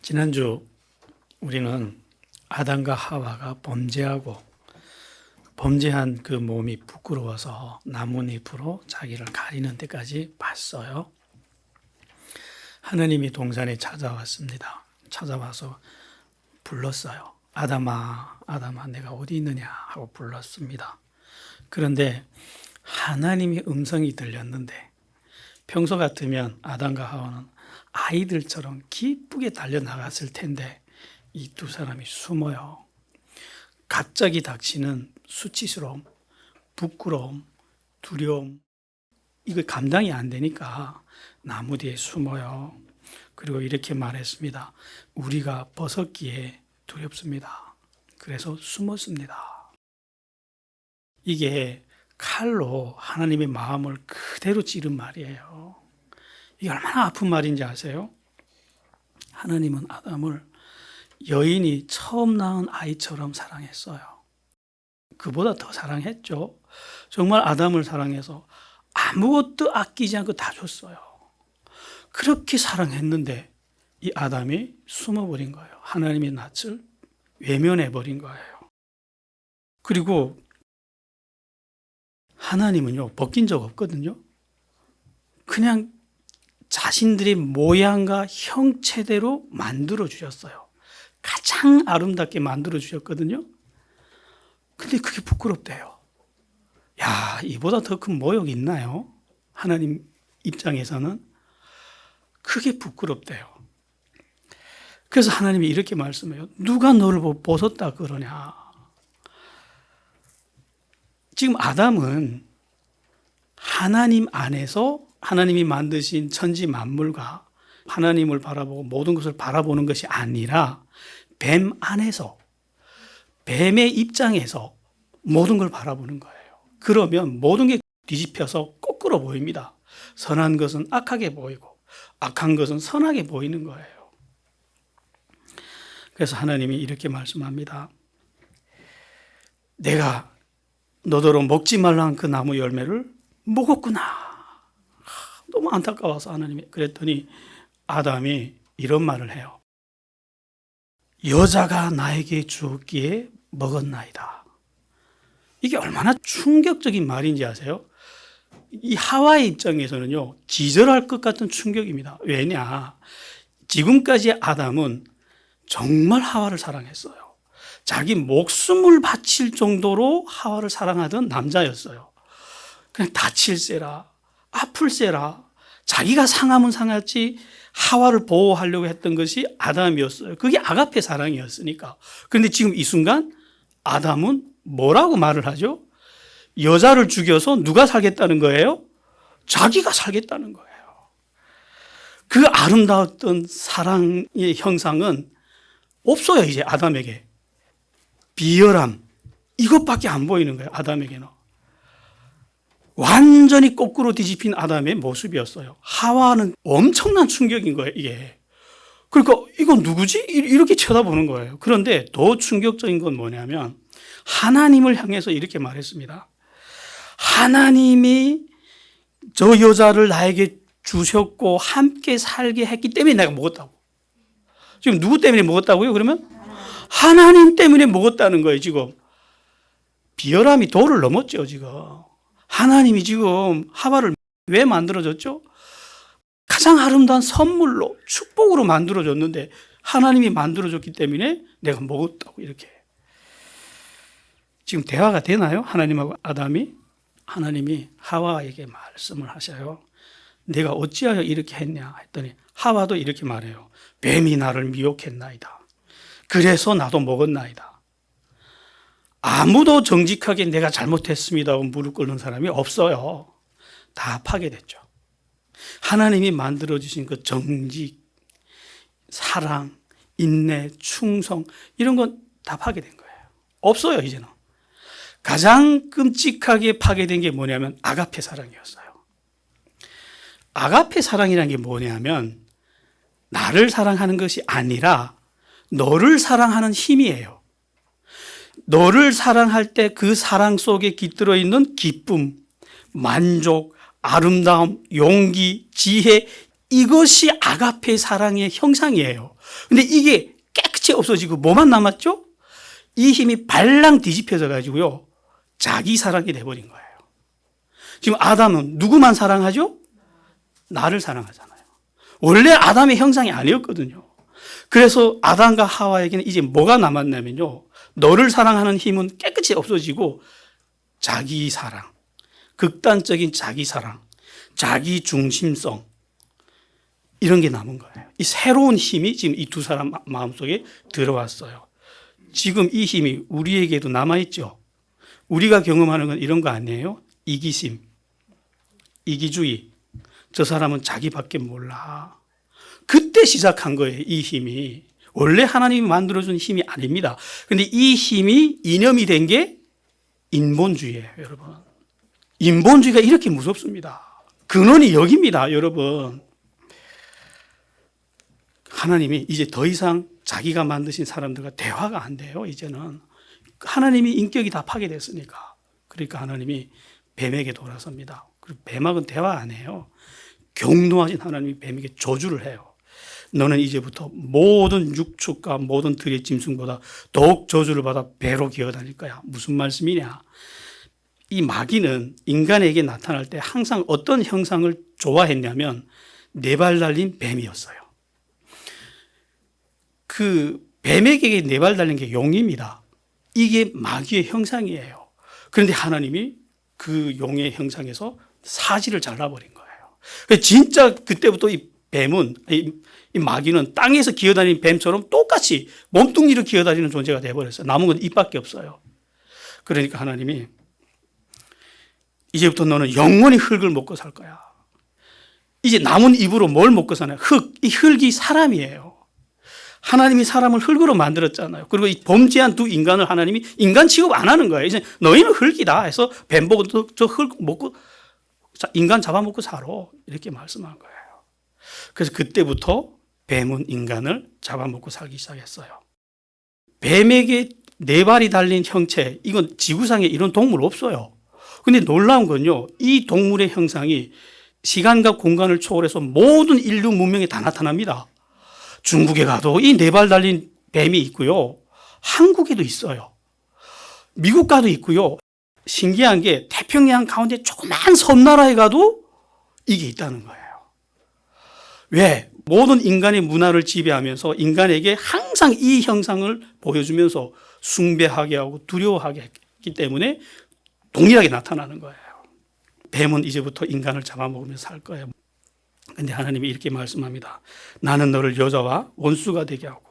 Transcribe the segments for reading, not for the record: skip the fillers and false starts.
지난주 우리는 아담과 하와가 범죄한 그 몸이 부끄러워서 나뭇잎으로 자기를 가리는 데까지 봤어요. 하느님이 동산에 찾아왔습니다. 찾아와서 불렀어요. 아담아, 아담아, 내가 어디 있느냐 하고 불렀습니다. 그런데 하나님의 음성이 들렸는데 평소 같으면 아담과 하와는 아이들처럼 기쁘게 달려나갔을 텐데 이 두 사람이 숨어요. 갑자기 닥치는 수치스러움, 부끄러움, 두려움, 이거 감당이 안 되니까 나무 뒤에 숨어요. 그리고 이렇게 말했습니다. 우리가 벗었기에 두렵습니다. 그래서 숨었습니다. 이게 칼로 하나님의 마음을 그대로 찌른 말이에요. 이게 얼마나 아픈 말인지 아세요? 하나님은 아담을 여인이 처음 낳은 아이처럼 사랑했어요. 그보다 더 사랑했죠. 정말 아담을 사랑해서 아무것도 아끼지 않고 다 줬어요. 그렇게 사랑했는데 이 아담이 숨어버린 거예요. 하나님의 낯을 외면해버린 거예요. 그리고 하나님은요, 벗긴 적 없거든요. 그냥 자신들의 모양과 형체대로 만들어 주셨어요. 가장 아름답게 만들어 주셨거든요. 근데 그게 부끄럽대요. 야, 이보다 더 큰 모욕이 있나요? 하나님 입장에서는 그게 부끄럽대요. 그래서 하나님이 이렇게 말씀해요. 누가 너를 벗었다 그러냐? 지금 아담은 하나님 안에서 하나님이 만드신 천지 만물과 하나님을 바라보고 모든 것을 바라보는 것이 아니라 뱀 안에서, 뱀의 입장에서 모든 걸 바라보는 거예요. 그러면 모든 게 뒤집혀서 거꾸로 보입니다. 선한 것은 악하게 보이고 악한 것은 선하게 보이는 거예요. 그래서 하나님이 이렇게 말씀합니다. 내가 너더러 먹지 말라는 그 나무 열매를 먹었구나. 너무 안타까워서 하나님이 그랬더니 아담이 이런 말을 해요. 여자가 나에게 주었기에 먹었나이다. 이게 얼마나 충격적인 말인지 아세요? 이 하와의 입장에서는요, 기절할 것 같은 충격입니다. 왜냐? 지금까지 아담은 정말 하와를 사랑했어요. 자기 목숨을 바칠 정도로 하와를 사랑하던 남자였어요. 그냥 다칠세라, 아플세라, 자기가 상하면 상했지 하와를 보호하려고 했던 것이 아담이었어요. 그게 아가페 사랑이었으니까. 그런데 지금 이 순간 아담은 뭐라고 말을 하죠? 여자를 죽여서 누가 살겠다는 거예요? 자기가 살겠다는 거예요. 그 아름다웠던 사랑의 형상은 없어요, 이제 아담에게. 비열함, 이것밖에 안 보이는 거예요, 아담에게는. 완전히 거꾸로 뒤집힌 아담의 모습이었어요. 하와는 엄청난 충격인 거예요, 이게. 그러니까 이건 누구지? 이렇게 쳐다보는 거예요. 그런데 더 충격적인 건 뭐냐면 하나님을 향해서 이렇게 말했습니다. 하나님이 저 여자를 나에게 주셨고 함께 살게 했기 때문에 내가 먹었다고. 지금 누구 때문에 먹었다고요? 그러면 하나님 때문에 먹었다는 거예요, 지금. 비열함이 도를 넘었죠, 지금. 하나님이 지금 하와를 왜 만들어줬죠? 가장 아름다운 선물로, 축복으로 만들어줬는데 하나님이 만들어줬기 때문에 내가 먹었다고 이렇게. 지금 대화가 되나요? 하나님하고 아담이? 하나님이 하와에게 말씀을 하셔요. 내가 어찌하여 이렇게 했냐 했더니 하와도 이렇게 말해요. 뱀이 나를 미혹했나이다. 그래서 나도 먹었나이다. 아무도 정직하게 내가 잘못했습니다 하고 무릎 꿇는 사람이 없어요. 다 파괴됐죠. 하나님이 만들어주신 그 정직, 사랑, 인내, 충성 이런 건 다 파괴된 거예요. 없어요, 이제는. 가장 끔찍하게 파괴된 게 뭐냐면 아가페 사랑이었어요. 아가페 사랑이라는 게 뭐냐면 나를 사랑하는 것이 아니라 너를 사랑하는 힘이에요. 너를 사랑할 때 그 사랑 속에 깃들어 있는 기쁨, 만족, 아름다움, 용기, 지혜 이것이 아가페 사랑의 형상이에요. 근데 이게 깨끗이 없어지고 뭐만 남았죠? 이 힘이 발랑 뒤집혀져 가지고요. 자기 사랑이 돼버린 거예요. 지금 아담은 누구만 사랑하죠? 나를 사랑하잖아요. 원래 아담의 형상이 아니었거든요. 그래서 아담과 하와에게는 이제 뭐가 남았냐면요. 너를 사랑하는 힘은 깨끗이 없어지고 자기 사랑, 극단적인 자기 사랑, 자기 중심성 이런 게 남은 거예요. 이 새로운 힘이 지금 이 두 사람 마음속에 들어왔어요. 지금 이 힘이 우리에게도 남아있죠. 우리가 경험하는 건 이런 거 아니에요? 이기심, 이기주의. 저 사람은 자기밖에 몰라. 그때 시작한 거예요. 이 힘이. 원래 하나님이 만들어준 힘이 아닙니다. 그런데 이 힘이 이념이 된 게 인본주의예요, 여러분. 인본주의가 이렇게 무섭습니다. 근원이 여기입니다, 여러분. 하나님이 이제 더 이상 자기가 만드신 사람들과 대화가 안 돼요, 이제는. 하나님이 인격이 다 파괴됐으니까. 그러니까 하나님이 뱀에게 돌아섭니다. 그리고 뱀하고는 대화 안 해요. 경노하신 하나님이 뱀에게 저주를 해요. 너는 이제부터 모든 육축과 모든 들의 짐승보다 더욱 저주를 받아 배로 기어다닐 거야. 무슨 말씀이냐? 이 마귀는 인간에게 나타날 때 항상 어떤 형상을 좋아했냐면 네 발 달린 뱀이었어요. 그 뱀에게 네 발 달린 게 용입니다. 이게 마귀의 형상이에요. 그런데 하나님이 그 용의 형상에서 사지를 잘라버린 거예요. 진짜 그때부터 이 뱀은, 이 마귀는 땅에서 기어다니는 뱀처럼 똑같이 몸뚱이로 기어다니는 존재가 되어버렸어요. 남은 건 입밖에 없어요. 그러니까 하나님이 이제부터 너는 영원히 흙을 먹고 살 거야. 이제 남은 입으로 뭘 먹고 사냐? 흙. 이 흙이 사람이에요. 하나님이 사람을 흙으로 만들었잖아요. 그리고 이 범죄한 두 인간을 하나님이 인간 취급 안 하는 거예요. 이제 너희는 흙이다 해서 뱀 보고 저 흙 먹고 인간 잡아먹고 살아. 이렇게 말씀한 거예요. 그래서 그때부터 뱀은 인간을 잡아먹고 살기 시작했어요. 뱀에게 네 발이 달린 형체, 이건 지구상에 이런 동물 없어요. 근데 놀라운 건요, 이 동물의 형상이 시간과 공간을 초월해서 모든 인류 문명에 다 나타납니다. 중국에 가도 이 네 발 달린 뱀이 있고요. 한국에도 있어요. 미국 가도 있고요. 신기한 게 태평양 가운데 조그만 섬나라에 가도 이게 있다는 거예요. 왜? 모든 인간의 문화를 지배하면서 인간에게 항상 이 형상을 보여주면서 숭배하게 하고 두려워하게 했기 때문에 동일하게 나타나는 거예요. 뱀은 이제부터 인간을 잡아먹으면서 살 거예요. 그런데 하나님이 이렇게 말씀합니다. 나는 너를 여자와 원수가 되게 하고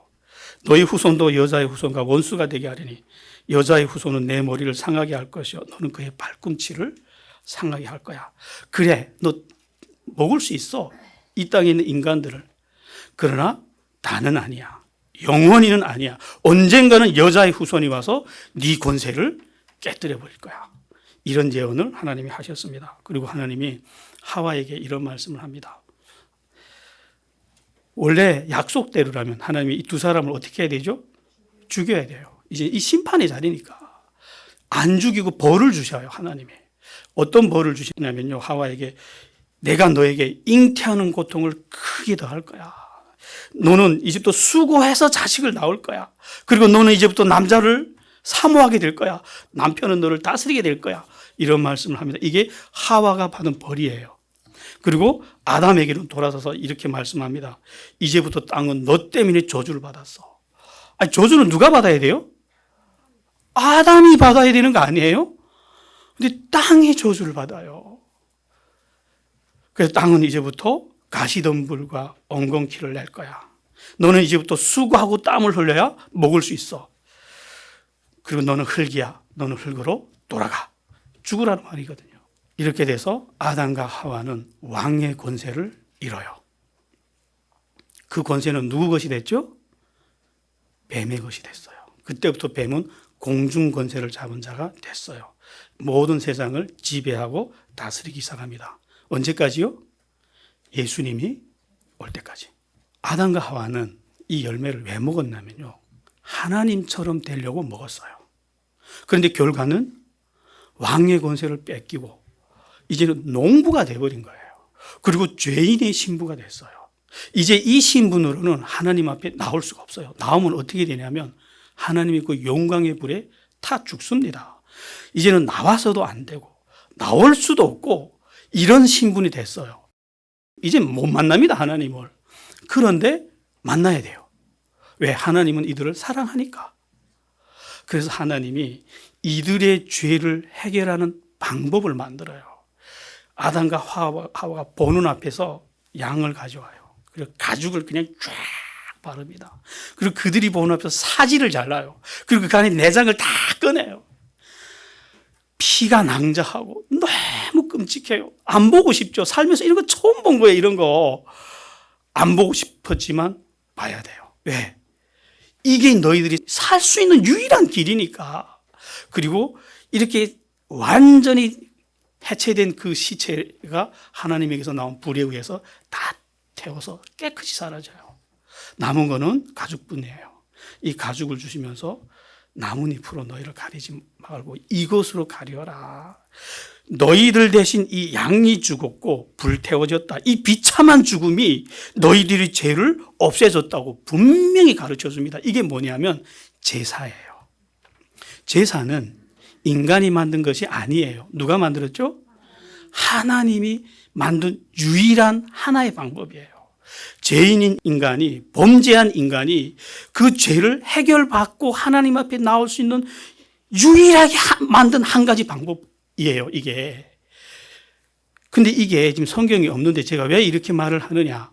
너희 후손도 여자의 후손과 원수가 되게 하리니 여자의 후손은 내 머리를 상하게 할 것이요 너는 그의 발꿈치를 상하게 할 거야. 그래, 너 먹을 수 있어. 이 땅에 있는 인간들을. 그러나 다는 아니야. 영원히는 아니야. 언젠가는 여자의 후손이 와서 네 권세를 깨뜨려 버릴 거야. 이런 예언을 하나님이 하셨습니다. 그리고 하나님이 하와에게 이런 말씀을 합니다. 원래 약속대로라면 하나님이 이 두 사람을 어떻게 해야 되죠? 죽여야 돼요. 이제 이 심판의 자리니까. 안 죽이고 벌을 주셔요, 하나님이. 어떤 벌을 주시냐면요, 하와에게 내가 너에게 잉태하는 고통을 크게 더할 거야. 너는 이제부터 수고해서 자식을 낳을 거야. 그리고 너는 이제부터 남자를 사모하게 될 거야. 남편은 너를 다스리게 될 거야. 이런 말씀을 합니다. 이게 하와가 받은 벌이에요. 그리고 아담에게는 돌아서서 이렇게 말씀합니다. 이제부터 땅은 너 때문에 저주를 받았어. 아니, 저주는 누가 받아야 돼요? 아담이 받아야 되는 거 아니에요? 근데 땅이 저주를 받아요. 그래서 땅은 이제부터 가시덤불과 엉겅퀴를 낼 거야. 너는 이제부터 수고하고 땀을 흘려야 먹을 수 있어. 그리고 너는 흙이야. 너는 흙으로 돌아가. 죽으라는 말이거든요. 이렇게 돼서 아담과 하와는 왕의 권세를 잃어요. 그 권세는 누구 것이 됐죠? 뱀의 것이 됐어요. 그때부터 뱀은 공중 권세를 잡은 자가 됐어요. 모든 세상을 지배하고 다스리기 시작합니다. 언제까지요? 예수님이 올 때까지. 아담과 하와는 이 열매를 왜 먹었냐면요, 하나님처럼 되려고 먹었어요. 그런데 결과는 왕의 권세를 뺏기고 이제는 농부가 돼버린 거예요. 그리고 죄인의 신부가 됐어요. 이제 이 신분으로는 하나님 앞에 나올 수가 없어요. 나오면 어떻게 되냐면 하나님이 그 영광의 불에 타 죽습니다. 이제는 나와서도 안 되고 나올 수도 없고 이런 신분이 됐어요. 이제 못 만납니다, 하나님을. 그런데 만나야 돼요. 왜? 하나님은 이들을 사랑하니까. 그래서 하나님이 이들의 죄를 해결하는 방법을 만들어요. 아담과 하와가 보는 앞에서 양을 가져와요. 그리고 가죽을 그냥 쫙 바릅니다. 그리고 그들이 보는 앞에서 사지를 잘라요. 그리고 그 안에 내장을 다 꺼내요. 피가 낭자하고 너무 끔찍해요. 안 보고 싶죠. 살면서 이런 거 처음 본 거예요. 이런 거. 안 보고 싶었지만 봐야 돼요. 왜? 이게 너희들이 살 수 있는 유일한 길이니까. 그리고 이렇게 완전히 해체된 그 시체가 하나님에게서 나온 불에 의해서 다 태워서 깨끗이 사라져요. 남은 거는 가죽뿐이에요. 이 가죽을 주시면서 나뭇잎으로 너희를 가리지 말고 이것으로 가려라. 너희들 대신 이 양이 죽었고 불태워졌다. 이 비참한 죽음이 너희들의 죄를 없애줬다고 분명히 가르쳐 줍니다. 이게 뭐냐면 제사예요. 제사는 인간이 만든 것이 아니에요. 누가 만들었죠? 하나님이 만든 유일한 하나의 방법이에요. 죄인인 인간이, 범죄한 인간이 그 죄를 해결받고 하나님 앞에 나올 수 있는 유일하게 만든 한 가지 방법이에요, 이게. 근데 이게 지금 성경이 없는데 제가 왜 이렇게 말을 하느냐.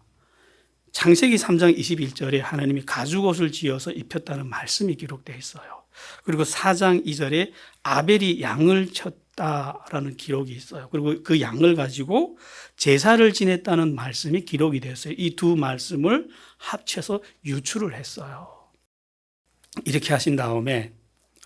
창세기 3장 21절에 하나님이 가죽옷을 지어서 입혔다는 말씀이 기록되어 있어요. 그리고 4장 2절에 아벨이 양을 쳤다라는 기록이 있어요. 그리고 그 양을 가지고 제사를 지냈다는 말씀이 기록이 됐어요. 이 두 말씀을 합쳐서 유출을 했어요. 이렇게 하신 다음에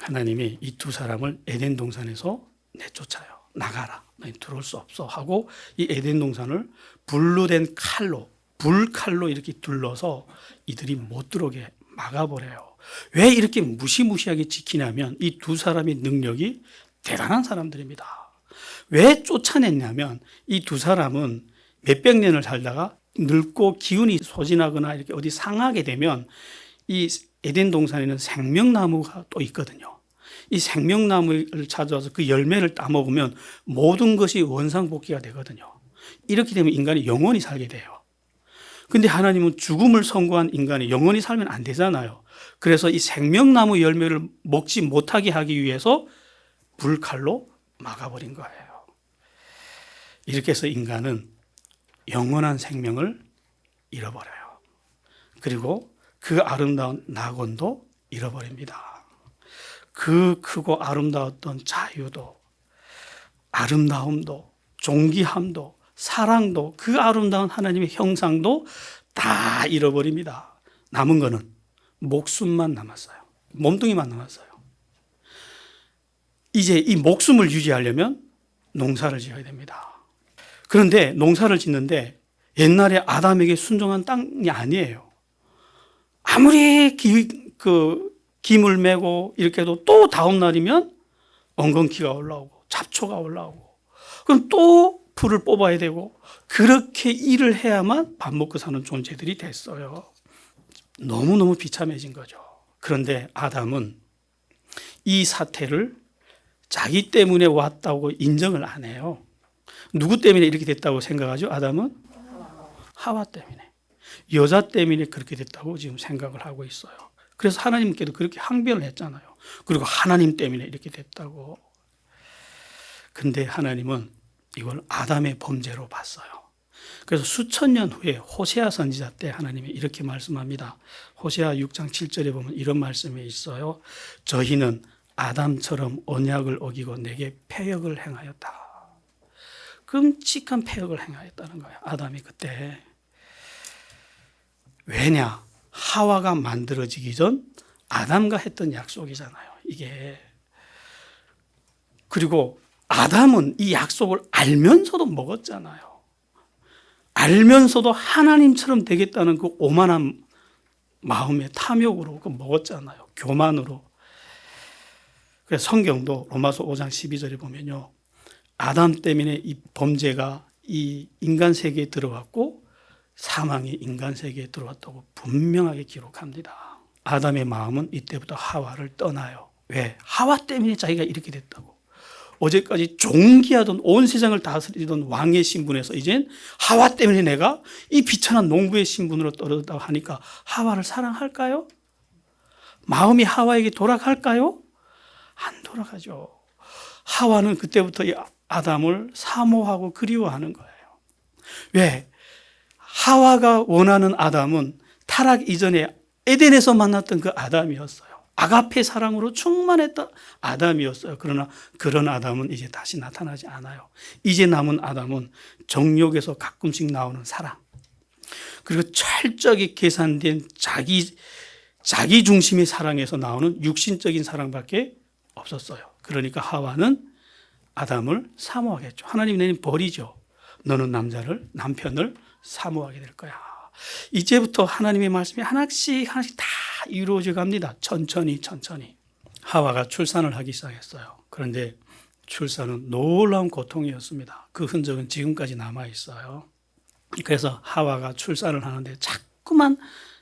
하나님이 이 두 사람을 에덴 동산에서 내쫓아요. 나가라. 너희 들어올 수 없어 하고 이 에덴 동산을 불로 된 칼로, 불칼로 이렇게 둘러서 이들이 못 들어오게 막아버려요. 왜 이렇게 무시무시하게 지키냐면 이 두 사람의 능력이 대단한 사람들입니다. 왜 쫓아냈냐면 이 두 사람은 몇백 년을 살다가 늙고 기운이 소진하거나 이렇게 어디 상하게 되면 이 에덴 동산에는 생명나무가 또 있거든요. 이 생명나무를 찾아와서 그 열매를 따먹으면 모든 것이 원상복귀가 되거든요. 이렇게 되면 인간이 영원히 살게 돼요. 근데 하나님은 죽음을 선고한 인간이 영원히 살면 안 되잖아요. 그래서 이 생명나무 열매를 먹지 못하게 하기 위해서 불칼로 막아버린 거예요. 이렇게 해서 인간은 영원한 생명을 잃어버려요. 그리고 그 아름다운 낙원도 잃어버립니다. 그 크고 아름다웠던 자유도, 아름다움도, 존귀함도, 사랑도, 그 아름다운 하나님의 형상도 다 잃어버립니다. 남은 거는 목숨만 남았어요. 몸뚱이만 남았어요. 이제 이 목숨을 유지하려면 농사를 지어야 됩니다. 그런데 농사를 짓는데 옛날에 아담에게 순종한 땅이 아니에요. 아무리 김을 메고 이렇게 해도 또 다음 날이면 엉겅퀴가 올라오고 잡초가 올라오고 그럼 또 풀을 뽑아야 되고 그렇게 일을 해야만 밥 먹고 사는 존재들이 됐어요. 너무너무 비참해진 거죠. 그런데 아담은 이 사태를 자기 때문에 왔다고 인정을 안 해요. 누구 때문에 이렇게 됐다고 생각하죠? 아담은? 하와 때문에. 여자 때문에 그렇게 됐다고 지금 생각을 하고 있어요. 그래서 하나님께도 그렇게 항변을 했잖아요. 그리고 하나님 때문에 이렇게 됐다고. 근데 하나님은 이걸 아담의 범죄로 봤어요. 그래서 수천 년 후에 호세아 선지자 때 하나님이 이렇게 말씀합니다. 호세아 6장 7절에 보면 이런 말씀이 있어요. 저희는 아담처럼 언약을 어기고 내게 패역을 행하였다. 끔찍한 패역을 행하였다는 거예요. 아담이 그때. 왜냐? 하와가 만들어지기 전 아담과 했던 약속이잖아요. 이게. 그리고 아담은 이 약속을 알면서도 먹었잖아요. 알면서도 하나님처럼 되겠다는 그 오만한 마음의 탐욕으로 그 먹었잖아요. 교만으로. 그래서 성경도 로마서 5장 12절에 보면요. 아담 때문에 이 범죄가 이 인간 세계에 들어왔고 사망이 인간 세계에 들어왔다고 분명하게 기록합니다. 아담의 마음은 이때부터 하와를 떠나요. 왜? 하와 때문에 자기가 이렇게 됐다고. 어제까지 존귀하던 온 세상을 다스리던 왕의 신분에서 이젠 하와 때문에 내가 이 비천한 농부의 신분으로 떨어졌다고 하니까 하와를 사랑할까요? 마음이 하와에게 돌아갈까요? 안 돌아가죠. 하와는 그때부터 이 아담을 사모하고 그리워하는 거예요. 왜? 하와가 원하는 아담은 타락 이전에 에덴에서 만났던 그 아담이었어요. 아가페 사랑으로 충만했던 아담이었어요. 그러나 그런 아담은 이제 다시 나타나지 않아요. 이제 남은 아담은 정욕에서 가끔씩 나오는 사랑, 그리고 철저하게 계산된 자기 중심의 사랑에서 나오는 육신적인 사랑밖에 없었어요. 그러니까 하와는 아담을 사모하겠죠. 하나님 내는 벌이죠. 너는 남편을 사모하게 될 거야. 이제부터 하나님의 말씀이 하나씩 다 이루어져 갑니다. 천천히. 하와가 출산을 하기 시작했어요. 그런데 출산은 놀라운 고통이었습니다. 그 흔적은 지금까지 남아 있어요. 그래서 하와가 출산을 하는데 자꾸만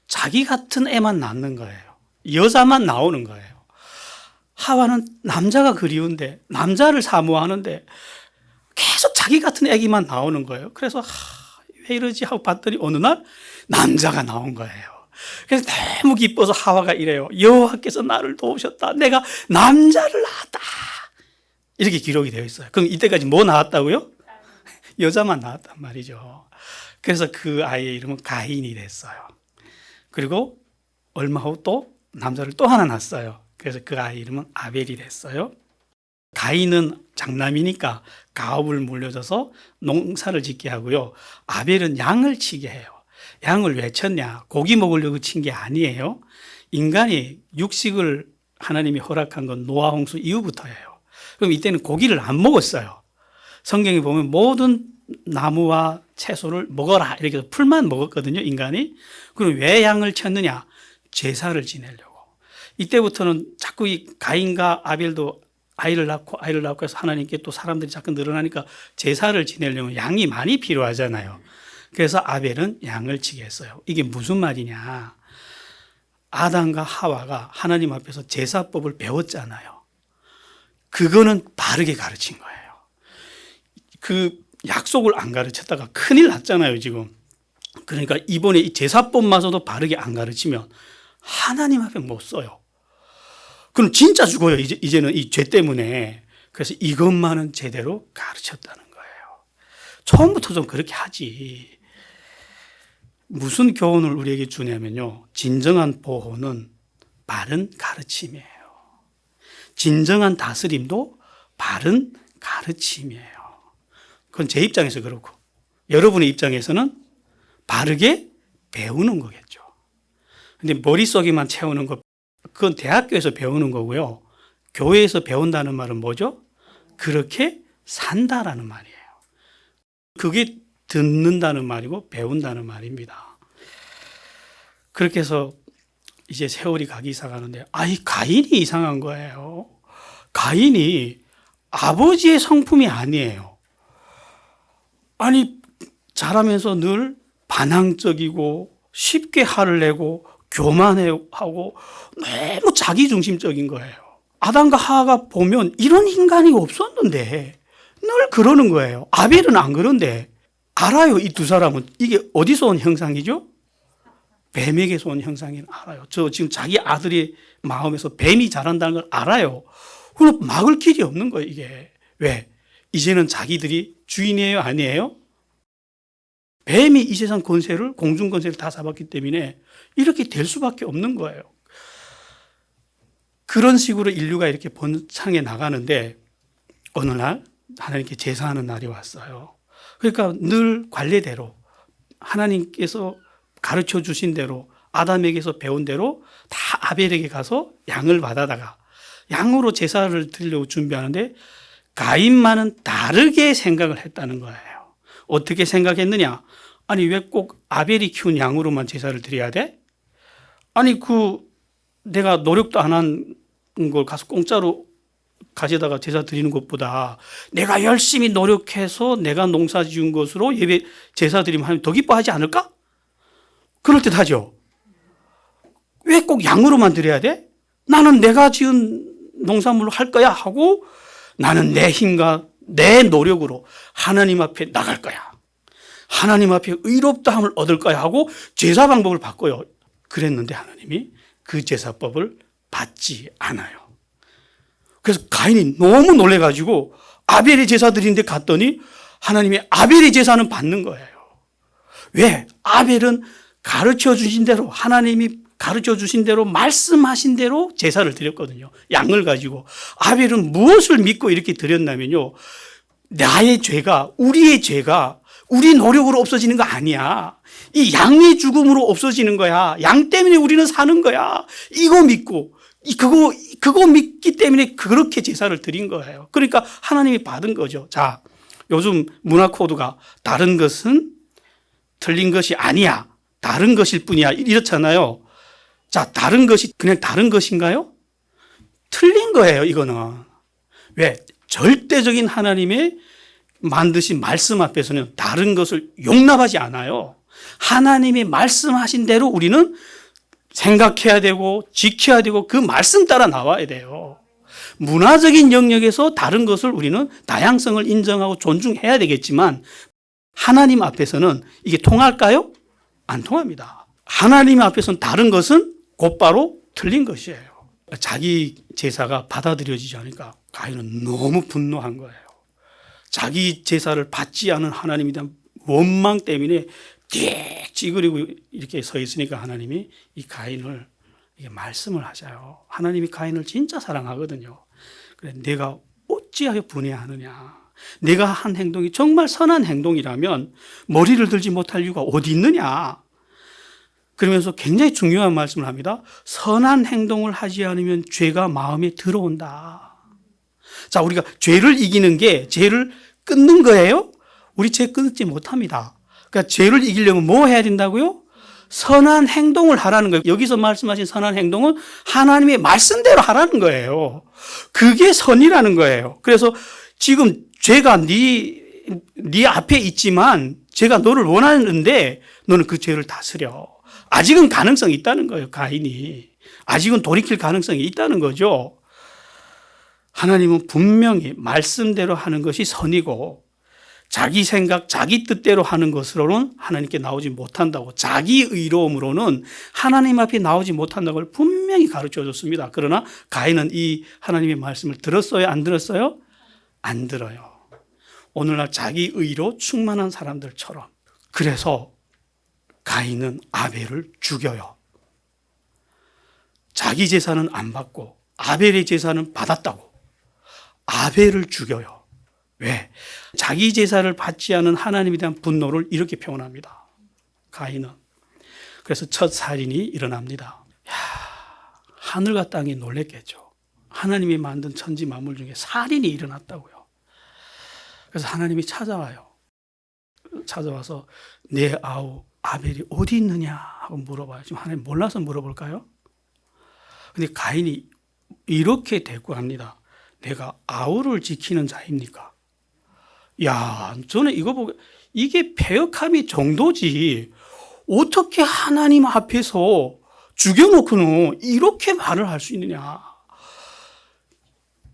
자기 같은 애만 낳는 거예요. 여자만 나오는 거예요. 하와는 남자가 그리운데, 남자를 사모하는데 계속 자기 같은 애기만 나오는 거예요. 그래서 왜 이러지 하고 봤더니 어느 날 남자가 나온 거예요. 그래서 너무 기뻐서 하와가 이래요. 여호와께서 나를 도우셨다. 내가 남자를 낳았다. 이렇게 기록이 되어 있어요. 그럼 이때까지 뭐 낳았다고요? 여자만 낳았단 말이죠. 그래서 그 아이의 이름은 가인이 됐어요. 그리고 얼마 후 또 남자를 또 하나 낳았어요. 그래서 그 아이 이름은 아벨이 됐어요. 가인은 장남이니까 가업을 물려줘서 농사를 짓게 하고요. 아벨은 양을 치게 해요. 양을 왜 쳤냐? 고기 먹으려고 친 게 아니에요. 인간이 육식을 하나님이 허락한 건 노아 홍수 이후부터예요. 그럼 이때는 고기를 안 먹었어요. 성경에 보면 모든 나무와 채소를 먹어라 이렇게 해서 풀만 먹었거든요, 인간이. 그럼 왜 양을 쳤느냐? 제사를 지내려고. 이때부터는 자꾸 이 가인과 아벨도 아이를 낳고 해서 하나님께 또 사람들이 자꾸 늘어나니까 제사를 지내려면 양이 많이 필요하잖아요. 그래서 아벨은 양을 치게 했어요. 이게 무슨 말이냐? 아담과 하와가 하나님 앞에서 제사법을 배웠잖아요. 그거는 바르게 가르친 거예요. 그 약속을 안 가르쳤다가 큰일 났잖아요, 지금. 그러니까 이번에 이 제사법마저도 바르게 안 가르치면 하나님 앞에 못 써요. 그럼 진짜 죽어요, 이제는 이 죄 때문에. 그래서 이것만은 제대로 가르쳤다는 거예요. 처음부터 좀 그렇게 하지. 무슨 교훈을 우리에게 주냐면요. 진정한 보호는 바른 가르침이에요. 진정한 다스림도 바른 가르침이에요. 그건 제 입장에서 그렇고, 여러분의 입장에서는 바르게 배우는 거겠죠. 근데 머릿속에만 채우는 거, 그건 대학교에서 배우는 거고요. 교회에서 배운다는 말은 뭐죠? 그렇게 산다라는 말이에요. 그게 듣는다는 말이고 배운다는 말입니다. 그렇게 해서 이제 세월이 가기 시작하는데, 이 가인이 이상한 거예요. 가인이 아버지의 성품이 아니에요. 아니, 자라면서 늘 반항적이고 쉽게 화를 내고 교만하고 너무 자기중심적인 거예요. 아담과 하와가 보면 이런 인간이 없었는데 늘 그러는 거예요. 아벨은 안 그런데. 알아요, 이 두 사람은. 이게 어디서 온 형상이죠? 뱀에게서 온 형상인 알아요. 저 지금 자기 아들의 마음에서 뱀이 자란다는 걸 알아요. 그럼 막을 길이 없는 거예요, 이게. 왜? 이제는 자기들이 주인이에요, 아니에요? 뱀이 이 세상 권세를, 공중 권세를 다 잡았기 때문에 이렇게 될 수밖에 없는 거예요. 그런 식으로 인류가 이렇게 번창해 나가는데 어느 날 하나님께 제사하는 날이 왔어요. 그러니까 늘 관례대로 하나님께서 가르쳐 주신 대로 아담에게서 배운 대로 다 아벨에게 가서 양을 받아다가 양으로 제사를 드리려고 준비하는데 가인만은 다르게 생각을 했다는 거예요. 어떻게 생각했느냐? 아니, 왜 꼭 아벨이 키운 양으로만 제사를 드려야 돼? 아니, 내가 노력도 안 한 걸 가서 공짜로 가져다가 제사 드리는 것보다 내가 열심히 노력해서 내가 농사 지은 것으로 예배 제사 드리면 하나님 더 기뻐하지 않을까? 그럴듯하죠. 왜 꼭 양으로만 드려야 돼? 나는 내가 지은 농산물로 할 거야 하고 나는 내 힘과 내 노력으로 하나님 앞에 나갈 거야. 하나님 앞에 의롭다함을 얻을 거야 하고 제사 방법을 바꿔요. 그랬는데 하나님이 그 제사법을 받지 않아요. 그래서 가인이 너무 놀래가지고 아벨의 제사 드리는데 갔더니 하나님이 아벨의 제사는 받는 거예요. 왜? 아벨은 가르쳐 주신 대로, 하나님이 가르쳐 주신 대로, 말씀하신 대로 제사를 드렸거든요. 양을 가지고. 아벨은 무엇을 믿고 이렇게 드렸냐면요, 나의 죄가, 우리의 죄가 우리 노력으로 없어지는 거 아니야. 이 양의 죽음으로 없어지는 거야. 양 때문에 우리는 사는 거야. 이거 믿고, 그거 믿기 때문에 그렇게 제사를 드린 거예요. 그러니까 하나님이 받은 거죠. 자, 요즘 문화 코드가 다른 것은 틀린 것이 아니야. 다른 것일 뿐이야. 이렇잖아요. 자, 다른 것이 그냥 다른 것인가요? 틀린 거예요, 이거는. 왜? 절대적인 하나님의 만드신 말씀 앞에서는 다른 것을 용납하지 않아요. 하나님이 말씀하신 대로 우리는 생각해야 되고 지켜야 되고 그 말씀 따라 나와야 돼요. 문화적인 영역에서 다른 것을 우리는 다양성을 인정하고 존중해야 되겠지만 하나님 앞에서는 이게 통할까요? 안 통합니다. 하나님 앞에서는 다른 것은 곧바로 틀린 것이에요. 자기 제사가 받아들여지지 않으니까 가인은 너무 분노한 거예요. 자기 제사를 받지 않은 하나님에 대한 원망 때문에 띠 찌그리고 이렇게 서 있으니까 하나님이 이 가인을 말씀을 하셔요. 하나님이 가인을 진짜 사랑하거든요. 그래, 내가 어찌하여 분해하느냐. 내가 한 행동이 정말 선한 행동이라면 머리를 들지 못할 이유가 어디 있느냐. 그러면서 굉장히 중요한 말씀을 합니다. 선한 행동을 하지 않으면 죄가 마음에 들어온다. 자, 우리가 죄를 이기는 게 죄를 끊는 거예요? 우리 죄 끊지 못합니다. 그러니까 죄를 이기려면 뭐 해야 된다고요? 선한 행동을 하라는 거예요. 여기서 말씀하신 선한 행동은 하나님의 말씀대로 하라는 거예요. 그게 선이라는 거예요. 그래서 지금 죄가 네 앞에 있지만 죄가 너를 원하는데 너는 그 죄를 다스려. 아직은 가능성이 있다는 거예요, 가인이. 아직은 돌이킬 가능성이 있다는 거죠. 하나님은 분명히 말씀대로 하는 것이 선이고 자기 생각, 자기 뜻대로 하는 것으로는 하나님께 나오지 못한다고, 자기 의로움으로는 하나님 앞에 나오지 못한다고 분명히 가르쳐 줬습니다. 그러나 가인은 이 하나님의 말씀을 들었어요? 안 들었어요? 안 들어요. 오늘날 자기 의로 충만한 사람들처럼. 그래서 가인은 아벨을 죽여요. 자기 제사는 안 받고 아벨의 제사는 받았다고 아벨을 죽여요. 왜? 자기 제사를 받지 않은 하나님에 대한 분노를 이렇게 표현합니다. 가인은. 그래서 첫 살인이 일어납니다. 하늘과 땅이 놀랬겠죠. 하나님이 만든 천지 만물 중에 살인이 일어났다고요. 그래서 하나님이 찾아와요. 찾아와서 내 아우 아벨이 어디 있느냐 하고 물어봐요. 지금 하나님 몰라서 물어볼까요? 근데 가인이 이렇게 대꾸합니다. 내가 아우를 지키는 자입니까? 야, 저는 이거 보고 이게 패역함이 정도지 어떻게 하나님 앞에서 죽여놓고는 이렇게 말을 할 수 있느냐.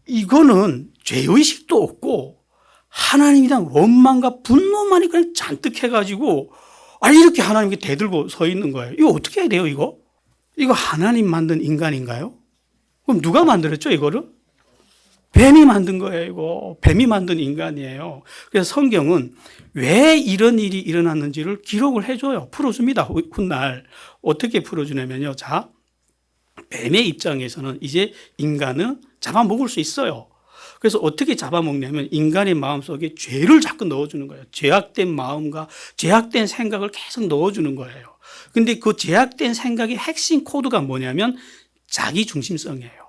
이거는 죄의식도 없고 하나님에 대한 원망과 분노만이 그냥 잔뜩 해가지고 이렇게 하나님께 대들고 서 있는 거예요. 이거 어떻게 해야 돼요, 이거? 이거 하나님 만든 인간인가요? 그럼 누가 만들었죠, 이거를? 뱀이 만든 거예요, 이거. 뱀이 만든 인간이에요. 그래서 성경은 왜 이런 일이 일어났는지를 기록을 해줘요. 풀어줍니다, 훗날. 어떻게 풀어주냐면요. 자, 뱀의 입장에서는 이제 인간은 잡아먹을 수 있어요. 그래서 어떻게 잡아먹냐면 인간의 마음속에 죄를 자꾸 넣어주는 거예요. 죄악된 마음과 죄악된 생각을 계속 넣어주는 거예요. 근데 그 죄악된 생각의 핵심 코드가 뭐냐면 자기 중심성이에요.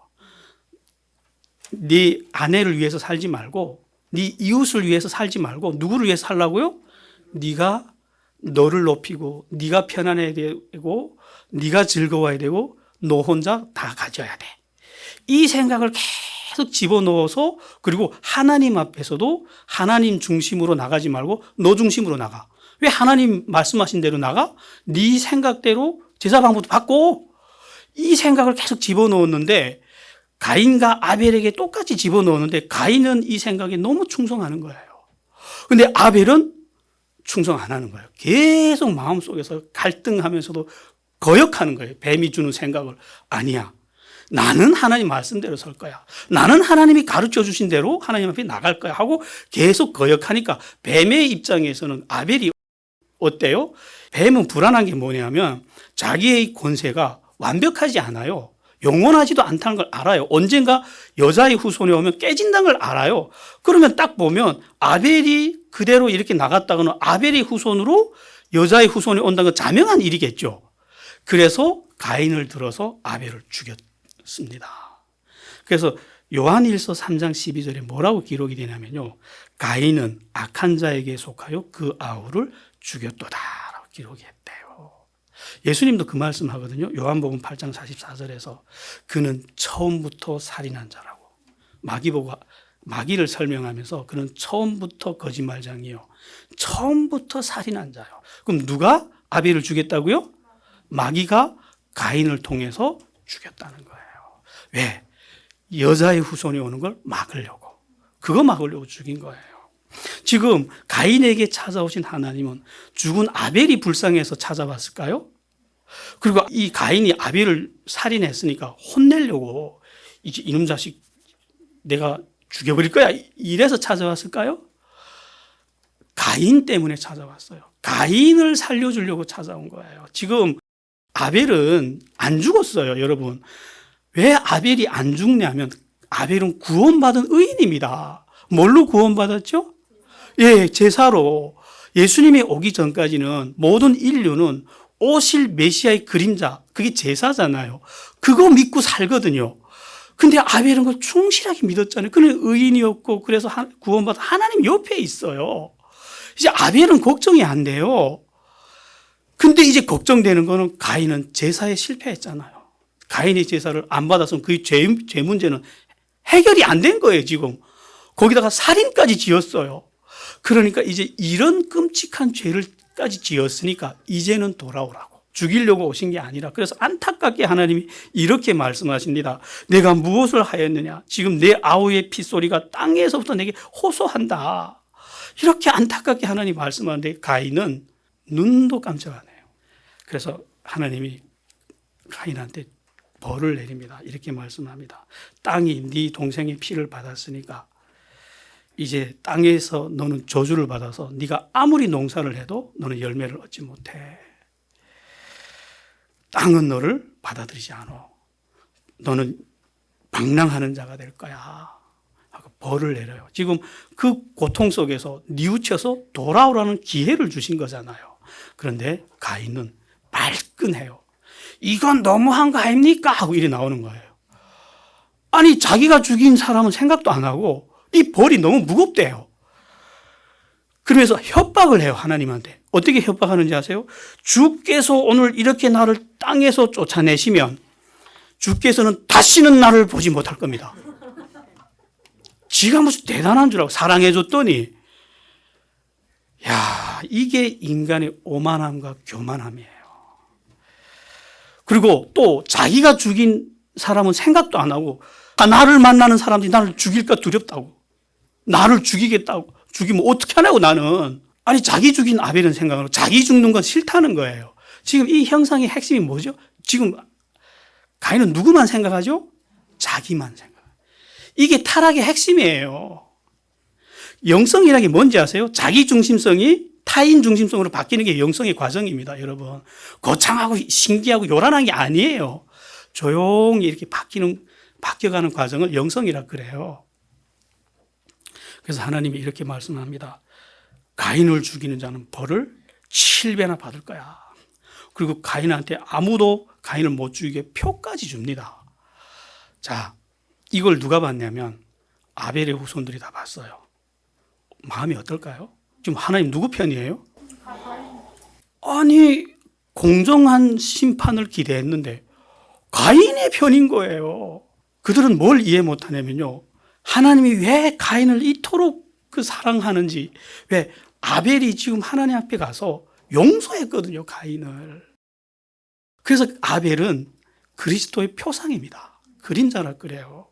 네 아내를 위해서 살지 말고 네 이웃을 위해서 살지 말고 누구를 위해서 살라고요? 네가 너를 높이고 네가 편안해야 되고 네가 즐거워야 되고 너 혼자 다 가져야 돼. 이 생각을 계속 집어넣어서 그리고 하나님 앞에서도 하나님 중심으로 나가지 말고 너 중심으로 나가. 왜 하나님 말씀하신 대로 나가? 네 생각대로 제사 방법도 바꿔. 이 생각을 계속 집어넣었는데 가인과 아벨에게 똑같이 집어넣었는데 가인은 이 생각에 너무 충성하는 거예요. 근데 아벨은 충성 안 하는 거예요. 계속 마음속에서 갈등하면서도 거역하는 거예요. 뱀이 주는 생각을. 아니야. 나는 하나님 말씀대로 설 거야. 나는 하나님이 가르쳐 주신 대로 하나님 앞에 나갈 거야 하고 계속 거역하니까 뱀의 입장에서는 아벨이 어때요? 뱀은 불안한 게 뭐냐면 자기의 권세가 완벽하지 않아요. 영원하지도 않다는 걸 알아요. 언젠가 여자의 후손이 오면 깨진다는 걸 알아요. 그러면 딱 보면 아벨이 그대로 이렇게 나갔다가는 아벨의 후손으로 여자의 후손이 온다는 건 자명한 일이겠죠. 그래서 가인을 들어서 아벨을 죽였습니다. 그래서 요한일서 3장 12절에 뭐라고 기록이 되냐면요. 가인은 악한 자에게 속하여 그 아우를 죽였도다라고 기록이 했대요. 예수님도 그 말씀 하거든요. 요한복음 8장 44절에서 그는 처음부터 살인한 자라고. 마귀를 설명하면서 그는 처음부터 거짓말장이요. 처음부터 살인한 자요. 그럼 누가 아벨을 죽였다고요? 마귀가 가인을 통해서 죽였다는 거예요. 왜? 여자의 후손이 오는 걸 막으려고. 그거 막으려고 죽인 거예요. 지금 가인에게 찾아오신 하나님은 죽은 아벨이 불쌍해서 찾아왔을까요? 그리고 이 가인이 아벨을 살인했으니까 혼내려고 이놈 자식 내가 죽여버릴 거야 이래서 찾아왔을까요? 가인 때문에 찾아왔어요. 가인을 살려주려고 찾아온 거예요. 지금 아벨은 안 죽었어요, 여러분. 왜 아벨이 안 죽냐면 아벨은 구원받은 의인입니다. 뭘로 구원받았죠? 예, 제사로. 예수님이 오기 전까지는 모든 인류는 오실 메시아의 그림자, 그게 제사잖아요. 그거 믿고 살거든요. 근데 아벨은 그걸 충실하게 믿었잖아요. 그는 의인이었고 그래서 구원받아 하나님 옆에 있어요. 이제 아벨은 걱정이 안 돼요. 근데 이제 걱정되는 거는 가인은 제사에 실패했잖아요. 가인의 제사를 안 받았으면 그 죄 문제는 해결이 안 된 거예요, 지금. 거기다가 살인까지 지었어요. 그러니까 이제 이런 끔찍한 죄를까지 지었으니까 이제는 돌아오라고. 죽이려고 오신 게 아니라 그래서 안타깝게 하나님이 이렇게 말씀하십니다. 내가 무엇을 하였느냐? 지금 내 아우의 핏소리가 땅에서부터 내게 호소한다. 이렇게 안타깝게 하나님이 말씀하는데 가인은 눈도 깜짝 안 해요. 그래서 하나님이 가인한테 벌을 내립니다. 이렇게 말씀합니다. 땅이 네 동생의 피를 받았으니까 이제 땅에서 너는 저주를 받아서 네가 아무리 농사를 해도 너는 열매를 얻지 못해. 땅은 너를 받아들이지 않아. 너는 방랑하는 자가 될 거야. 하고 벌을 내려요. 지금 그 고통 속에서 뉘우쳐서 돌아오라는 기회를 주신 거잖아요. 그런데 가인은 발끈해요. 이건 너무한 거 아닙니까? 하고 이래 나오는 거예요. 아니 자기가 죽인 사람은 생각도 안 하고 이 벌이 너무 무겁대요. 그러면서 협박을 해요. 하나님한테. 어떻게 협박하는지 아세요? 주께서 오늘 이렇게 나를 땅에서 쫓아내시면 주께서는 다시는 나를 보지 못할 겁니다. 지가 무슨 대단한 줄 알고 사랑해줬더니 야, 이게 인간의 오만함과 교만함이에요. 그리고 또 자기가 죽인 사람은 생각도 안 하고 나를 만나는 사람들이 나를 죽일까 두렵다고. 나를 죽이겠다고. 죽이면 어떻게 하냐고 나는. 아니 자기 죽인 아벨은 생각하고 자기 죽는 건 싫다는 거예요. 지금 이 형상의 핵심이 뭐죠? 지금 가인은 누구만 생각하죠? 자기만 생각해요. 이게 타락의 핵심이에요. 영성이라는 게 뭔지 아세요? 자기 중심성이 타인 중심성으로 바뀌는 게 영성의 과정입니다, 여러분. 거창하고 신기하고 요란한 게 아니에요. 조용히 이렇게 바뀌어가는 과정을 영성이라 그래요. 그래서 하나님이 이렇게 말씀합니다. 가인을 죽이는 자는 벌을 7배나 받을 거야. 그리고 가인한테 아무도 가인을 못 죽이게 표까지 줍니다. 자, 이걸 누가 봤냐면 아벨의 후손들이 다 봤어요. 마음이 어떨까요? 지금 하나님 누구 편이에요? 아니 공정한 심판을 기대했는데 가인의 편인 거예요. 그들은 뭘 이해 못하냐면요. 하나님이 왜 가인을 이토록 사랑하는지, 왜 아벨이 지금 하나님 앞에 가서 용서했거든요, 가인을. 그래서 아벨은 그리스도의 표상입니다. 그림자라 그래요.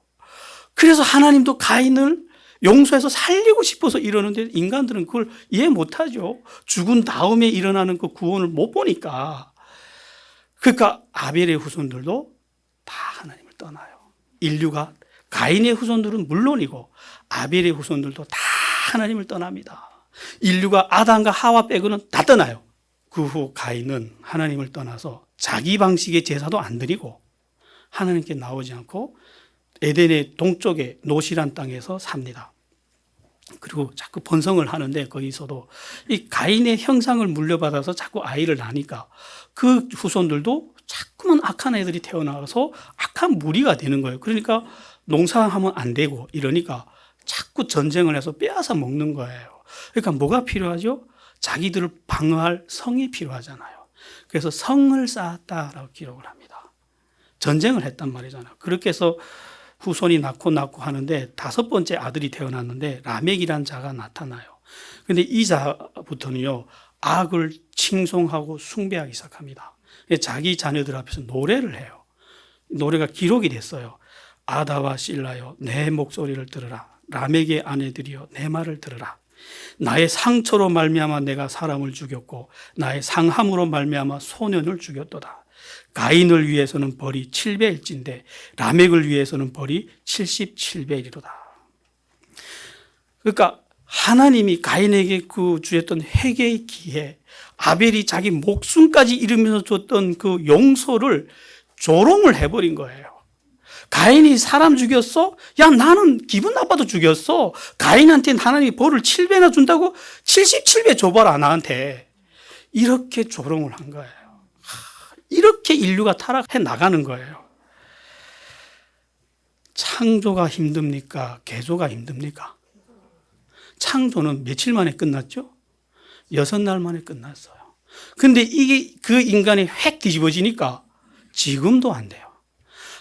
그래서 하나님도 가인을 용서해서 살리고 싶어서 이러는데 인간들은 그걸 이해 못하죠. 죽은 다음에 일어나는 그 구원을 못 보니까. 그러니까 아벨의 후손들도 다 하나님을 떠나요. 인류가 가인의 후손들은 물론이고 아벨의 후손들도 다 하나님을 떠납니다. 인류가 아담과 하와 빼고는 다 떠나요. 그 후 가인은 하나님을 떠나서 자기 방식의 제사도 안 드리고 하나님께 나오지 않고 에덴의 동쪽의 노시란 땅에서 삽니다. 그리고 자꾸 번성을 하는데 거기서도 이 가인의 형상을 물려받아서 자꾸 아이를 낳으니까 그 후손들도 자꾸만 악한 애들이 태어나서 악한 무리가 되는 거예요. 그러니까 농사하면 안 되고 이러니까 자꾸 전쟁을 해서 빼앗아 먹는 거예요. 그러니까 뭐가 필요하죠? 자기들을 방어할 성이 필요하잖아요. 그래서 성을 쌓았다라고 기록을 합니다. 전쟁을 했단 말이잖아요. 그렇게 해서 후손이 낳고 하는데 5번째 아들이 태어났는데 라멕이라는 자가 나타나요. 그런데 이 자부터는요, 악을 칭송하고 숭배하기 시작합니다. 자기 자녀들 앞에서 노래를 해요. 노래가 기록이 됐어요. 아다와 실라여 내 목소리를 들으라. 라멕의 아내들이여 내 말을 들으라. 나의 상처로 말미암아 내가 사람을 죽였고 나의 상함으로 말미암아 소년을 죽였도다. 가인을 위해서는 벌이 7배일진데 라멕을 위해서는 벌이 77배이로다. 그러니까 하나님이 가인에게 그 주셨던 회개의 기회, 아벨이 자기 목숨까지 잃으면서 줬던 그 용서를 조롱을 해버린 거예요. 가인이 사람 죽였어? 야, 나는 기분 나빠도 죽였어. 가인한테는 하나님이 벌을 7배나 준다고? 77배 줘봐라 나한테. 이렇게 조롱을 한 거예요. 이렇게 인류가 타락해 나가는 거예요. 창조가 힘듭니까? 개조가 힘듭니까? 창조는 며칠 만에 끝났죠? 6날 만에 끝났어요. 근데 이게 그 인간이 획 뒤집어지니까 지금도 안 돼요.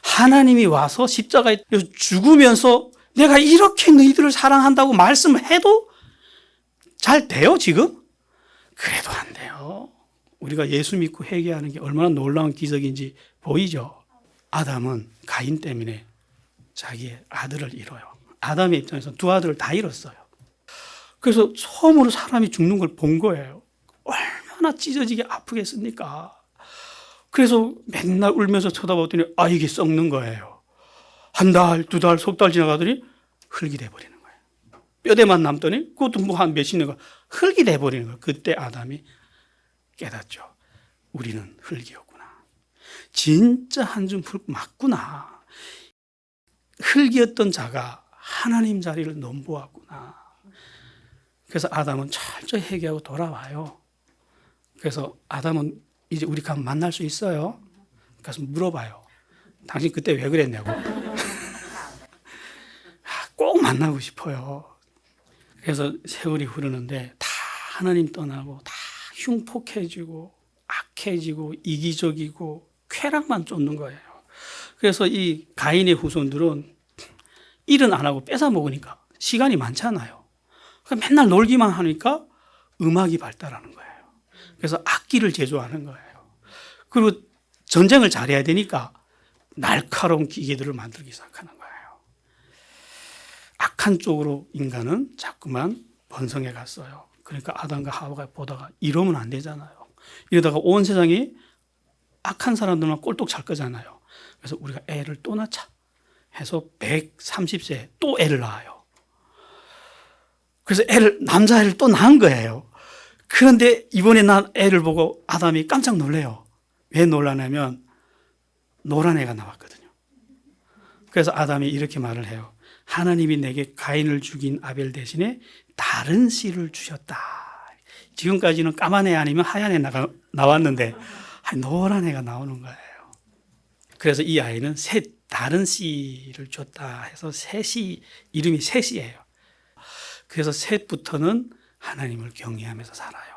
하나님이 와서 십자가에 죽으면서 내가 이렇게 너희들을 사랑한다고 말씀해도 잘 돼요, 지금? 그래도 안 돼요. 우리가 예수 믿고 회개하는 게 얼마나 놀라운 기적인지 보이죠? 아담은 가인 때문에 자기의 아들을 잃어요. 아담의 입장에서 두 아들을 다 잃었어요. 그래서 처음으로 사람이 죽는 걸 본 거예요. 얼마나 찢어지게 아프겠습니까? 그래서 맨날 울면서 쳐다보더니 이게 썩는 거예요. 한 달, 2달, 석 달 지나가더니 흙이 돼버리는 거예요. 뼈대만 남더니 그것도 뭐 한 몇십 년간 흙이 돼버리는 거예요. 그때 아담이 깨닫죠. 우리는 흙이었구나. 진짜 한 줌 흙 맞구나. 흙이었던 자가 하나님 자리를 넘보았구나. 그래서 아담은 철저히 회개하고 돌아와요. 그래서 아담은 이제 우리 가면 만날 수 있어요? 가서 물어봐요. 당신 그때 왜 그랬냐고. 꼭 만나고 싶어요. 그래서 세월이 흐르는데 다 하나님 떠나고 다 흉폭해지고 악해지고 이기적이고 쾌락만 쫓는 거예요. 그래서 이 가인의 후손들은 일은 안 하고 뺏어 먹으니까 시간이 많잖아요. 그러니까 맨날 놀기만 하니까 음악이 발달하는 거예요. 그래서 악기를 제조하는 거예요. 그리고 전쟁을 잘해야 되니까 날카로운 기계들을 만들기 시작하는 거예요. 악한 쪽으로 인간은 자꾸만 번성해 갔어요. 그러니까 아담과 하와가 보다가 이러면 안 되잖아요. 이러다가 온 세상이 악한 사람들만 꼴떡 잘 거잖아요. 그래서 우리가 애를 또 낳자 해서 130세에 또 애를 낳아요. 그래서 남자애를 또 낳은 거예요. 그런데 이번에 난 애를 보고 아담이 깜짝 놀래요. 왜 놀라냐면 노란 애가 나왔거든요. 그래서 아담이 이렇게 말을 해요. 하나님이 내게 가인을 죽인 아벨 대신에 다른 씨를 주셨다. 지금까지는 까만 애 아니면 하얀 애 나왔는데 노란 애가 나오는 거예요. 그래서 이 아이는 다른 씨를 줬다 해서 셋이 이름이 셋이에요. 그래서 셋부터는 하나님을 경외하면서 살아요.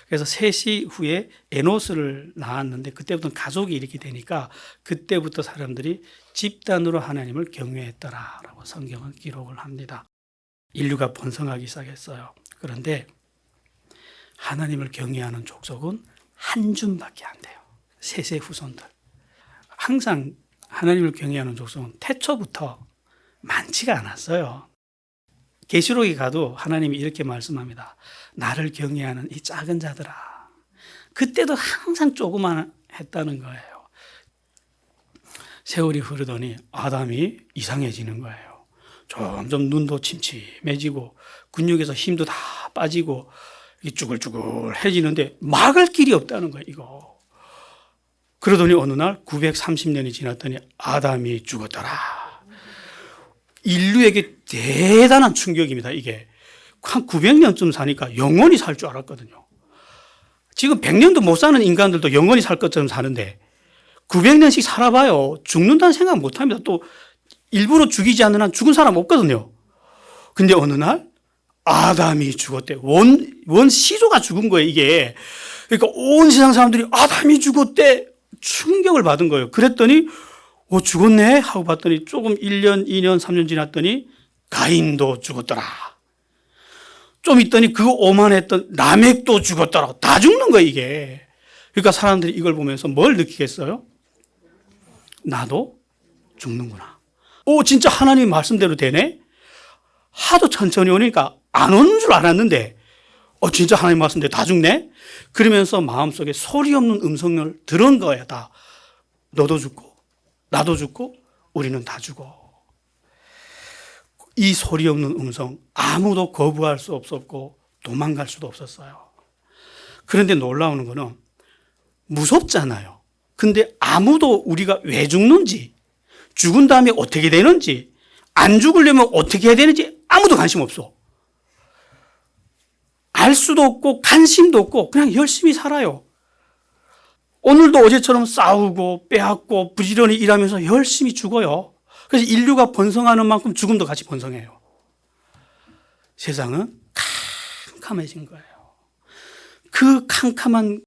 그래서 셋이 후에 에노스를 낳았는데 그때부터는 가족이 이렇게 되니까 그때부터 사람들이 집단으로 하나님을 경외했더라라고 성경은 기록을 합니다. 인류가 번성하기 시작했어요. 그런데 하나님을 경외하는 족속은 한 줌밖에 안 돼요. 셋의 후손들. 항상 하나님을 경외하는 족속은 태초부터 많지가 않았어요. 계시록에 가도 하나님이 이렇게 말씀합니다. 나를 경외하는 이 작은 자들아. 그때도 항상 조그만 했다는 거예요. 세월이 흐르더니 아담이 이상해지는 거예요. 점점 눈도 침침해지고 근육에서 힘도 다 빠지고 쭈글쭈글해지는데 막을 길이 없다는 거예요. 이거. 그러더니 어느 날 930년이 지났더니 아담이 죽었더라. 인류에게 대단한 충격입니다. 이게 한 900년쯤 사니까 영원히 살 줄 알았거든요. 지금 100년도 못 사는 인간들도 영원히 살 것처럼 사는데 900년씩 살아봐요. 죽는다는 생각 못 합니다. 또 일부러 죽이지 않는 한 죽은 사람 없거든요. 근데 어느 날 아담이 죽었대. 원 시조가 죽은 거예요, 이게. 그러니까 온 세상 사람들이 아담이 죽었대. 충격을 받은 거예요. 그랬더니 죽었네 하고 봤더니 조금 1년, 2년, 3년 지났더니 가인도 죽었더라. 좀 있더니 그 오만했던 라멕도 죽었더라. 다 죽는 거예요, 이게. 그러니까 사람들이 이걸 보면서 뭘 느끼겠어요? 나도 죽는구나. 진짜 하나님 말씀대로 되네? 하도 천천히 오니까 안 오는 줄 알았는데 진짜 하나님 말씀대로 다 죽네? 그러면서 마음속에 소리 없는 음성을 들은 거야, 다. 너도 죽고 나도 죽고 우리는 다 죽어. 이 소리 없는 음성 아무도 거부할 수 없었고 도망갈 수도 없었어요. 그런데 놀라운 거는 무섭잖아요. 근데 아무도 우리가 왜 죽는지, 죽은 다음에 어떻게 되는지, 안 죽으려면 어떻게 해야 되는지 아무도 관심 없어. 알 수도 없고 관심도 없고 그냥 열심히 살아요. 오늘도 어제처럼 싸우고 빼앗고 부지런히 일하면서 열심히 죽어요. 그래서 인류가 번성하는 만큼 죽음도 같이 번성해요. 세상은 캄캄해진 거예요. 그 캄캄한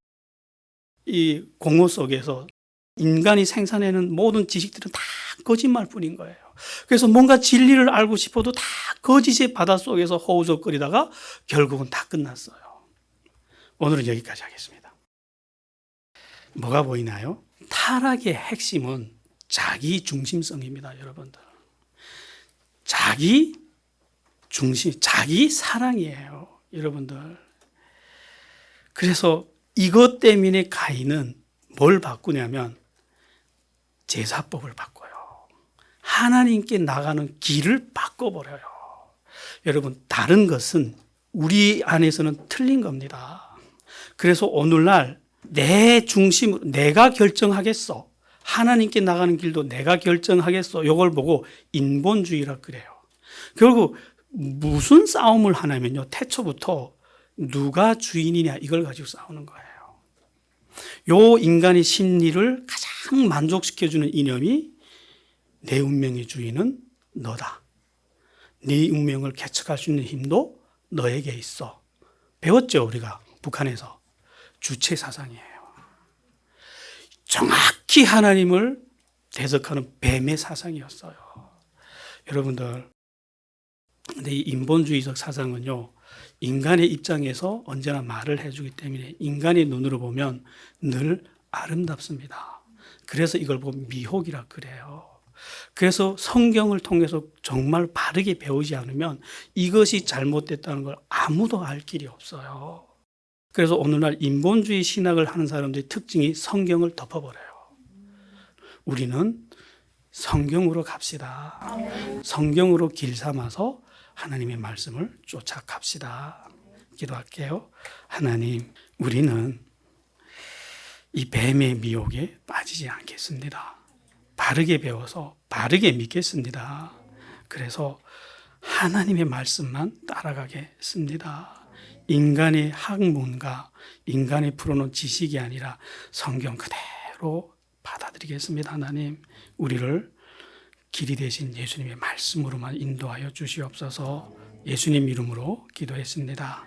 이 공허 속에서 인간이 생산해낸 모든 지식들은 다 거짓말뿐인 거예요. 그래서 뭔가 진리를 알고 싶어도 다 거짓의 바닷속에서 허우적거리다가 결국은 다 끝났어요. 오늘은 여기까지 하겠습니다. 뭐가 보이나요? 타락의 핵심은 자기 중심성입니다, 여러분들. 자기 중심, 자기 사랑이에요, 여러분들. 그래서 이것 때문에 가인은 뭘 바꾸냐면 제사법을 바꿔요. 하나님께 나가는 길을 바꿔버려요. 여러분, 다른 것은 우리 안에서는 틀린 겁니다. 그래서 오늘날 내 중심으로 내가 결정하겠어. 하나님께 나가는 길도 내가 결정하겠어. 이걸 보고 인본주의라 그래요. 결국 무슨 싸움을 하냐면요, 태초부터 누가 주인이냐 이걸 가지고 싸우는 거예요. 요 인간의 심리를 가장 만족시켜주는 이념이 내 운명의 주인은 너다. 네 운명을 개척할 수 있는 힘도 너에게 있어. 배웠죠, 우리가 북한에서. 주체 사상이에요. 정확히 하나님을 대적하는 뱀의 사상이었어요. 여러분들, 근데 이 인본주의적 사상은요, 인간의 입장에서 언제나 말을 해주기 때문에 인간의 눈으로 보면 늘 아름답습니다. 그래서 이걸 보고 미혹이라 그래요. 그래서 성경을 통해서 정말 바르게 배우지 않으면 이것이 잘못됐다는 걸 아무도 알 길이 없어요. 그래서 오늘날 인본주의 신학을 하는 사람들의 특징이 성경을 덮어버려요. 우리는 성경으로 갑시다. 성경으로 길 삼아서 하나님의 말씀을 쫓아갑시다. 기도할게요. 하나님, 우리는 이 뱀의 미혹에 빠지지 않겠습니다. 바르게 배워서 바르게 믿겠습니다. 그래서 하나님의 말씀만 따라가겠습니다. 인간의 학문과 인간이 풀어놓은 지식이 아니라 성경 그대로 받아들이겠습니다. 하나님, 우리를 길이 되신 예수님의 말씀으로만 인도하여 주시옵소서. 예수님 이름으로 기도했습니다.